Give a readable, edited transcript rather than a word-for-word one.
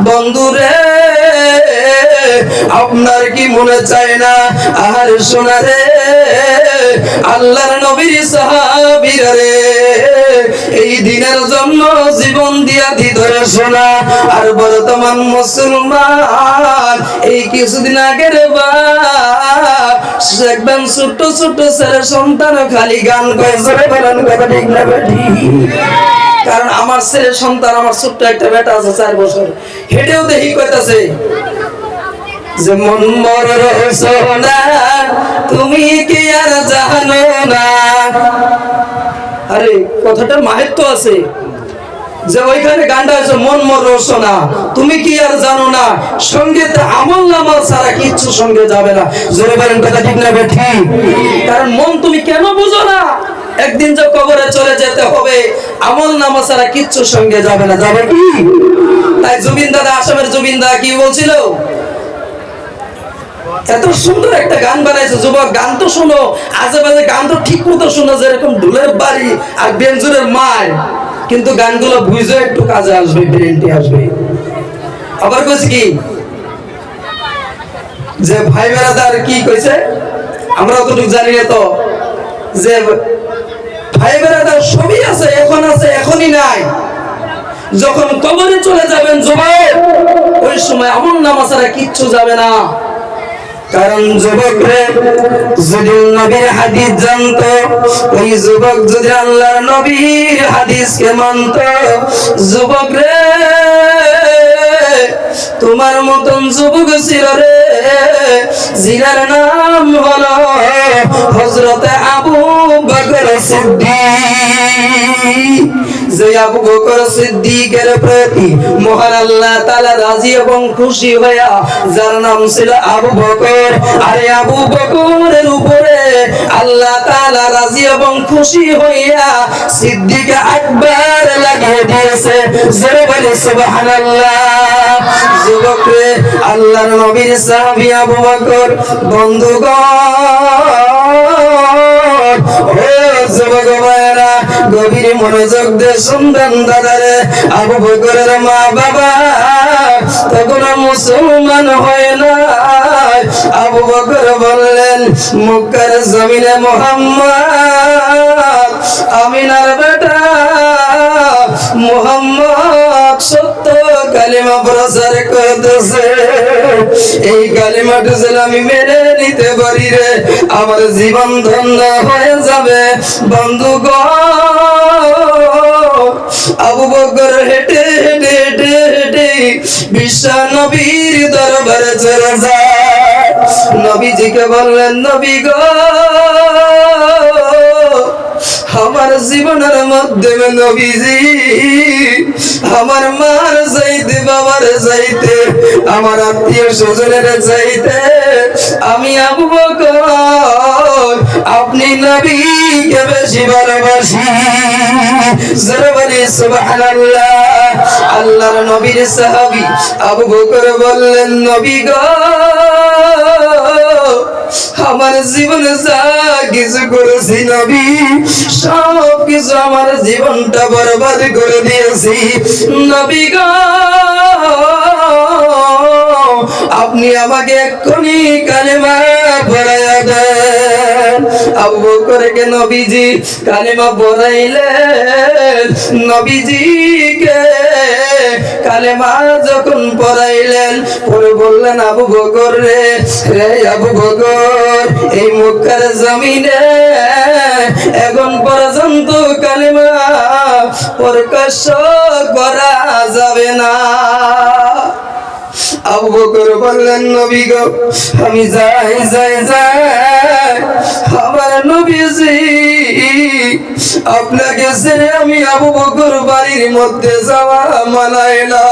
বন্ধুরে আপনার কি মনে চায় না আর শোনা রে আল্লাহর নবীর সাহাবীরা রে এই দিনের জন্য জীবন দিয়া ধরে শোনা। আর বর্তমান মুসলমান এই কিছুদিন আগের দেখবেন ছোট্ট ছোট্ট ছেলে সন্তান খালি গান গায় জোরে বলেন কথা ঠিক না ঠিক? কারণ আমার ছেলে সন্তান আমার ছোট্ট একটা বেটা আছে 4 বছর, হেঁটেও দেখি কইতাছে যে মন মরর সোনা তুমি কি আর জানো না। আরে কথাটার মাহাত্ম্য আছে যে ওইখানে গানটা আছে মন মরর সোনা তুমি কি আর জানো না, সঙ্গীতে আমল নামা ছাড়া কিচ্ছু সঙ্গে যাবে না। জোরে বলেন কথা ঠিক না ঠিক? কারণ মন তুমি কেন বুঝো না, একদিন যে কবরে চলে যেতে হবে, আমল নামা ছাড়া কিচ্ছু সঙ্গে যাবে না, যাবে কি? তাই জুবিন দাদা, আসামের জুবিন দাদা কি বলছিল, এত সুন্দর একটা গান বানাইছে, যুবক গান তো শোনো, আজে বাজে গান তো ঠিক মতো শোনো, যেরকম ঢোলের বাড়ি আর বেঞ্জুরের মার, কিন্তু গানগুলো বুঝে একটু কাজে আসবে, ব্রেনটি আসবে। আবার কইছে কি যে ভাই বেরাদার কি কইছে আমরা অতটুকু জানি না, তো যে ভাই বেরাদার সবই আছে, এখন আছে এখনই নাই, যখন কবরে চলে যাবেন যুবক ওই সময় আমল নামা ছাড়া কিচ্ছু যাবে না। কারণ যুবক রে যদি নবীর হাদিস জানতো, ওই যুবক যদি আল্লাহর নবীর হাদিসকে মানতো, যুবক রে তোমার মতন যুবক ছিল রে জিনার নাম হলো হযরতে আবু বকর সিদ্দিক। যে আবু বকর সিদ্দিকের প্রতি মহান আল্লাহ তাআলা রাজি এবং খুশি হইয়া যার নাম ছিল আবু বকর, আরে আবু বকরের উপরে আল্লাহ তাআলা রাজি এবং খুশি হইয়া সিদ্দিক আকবর লাগিয়ে দিয়েছে। জোরে বলি সুবহানাল্লাহ। যুবক রে আল্লাহর নবীর সাহাবী আবু বকর, বন্ধুগণ ও যুবক ভাইরা গভীর মনোযোগ দিয়ে শুনবেন দাদারে, আবু বকরের মা বাবা তখন মুসলমান হয় না। আবু বকর বললেন মক্কার জমিনে মুহাম্মদ আমিনার বেটা মুহাম্মদ সত্য কালিমা প্রচার করতেছে, এই কালিমাটা যদি আমি মেনে নিতে পারি রে আমার জীবন ধন্য হয়ে যাবে। বন্ধুগণ আবু বকর হেঁটে হেঁটে হেঁটে হেঁটে বিশ্ব নবীর দরবারে চলে যায়। নবীজিকে বললেন নবী গো আমার জীবনের মাধ্যমে নবীজি আমার মার চাইতে বাবার চাইতে আমার আত্মীয় স্বজনের চাইতে আমি আবু বকর আপনি নবীকে বেশি ভালোবাসি। জোরে বলি সুবহানাল্লাহ। আল্লাহর নবীর সাহাবী আবু বকর বললেন নবী গো আমার জীবনে যা কিছু করেছি নবী সব কিছু আমার জীবনটা বরবাদ করে দিয়েছি নবী গো আপনি আমাকে এক্ষুনি কালেমা পড়াইয়া দেন। আবু বকরকে নবীজি কালেমা পড়াইলেন, নবীজিকে কালেমা যখন পড়াইলেন পরে বললেন আবু বকর রে রে আবু বকর এই মক্কার জমিনে এখন পর্যন্ত কালেমা প্রকাশ করা যাবে না। আবু বকর বললেন নবী গো আমি যাই যাই যাই আমার নবীজি আপনাকে ছেড়ে আমি আবু বকর বাড়ির মধ্যে যাওয়া মানায় না।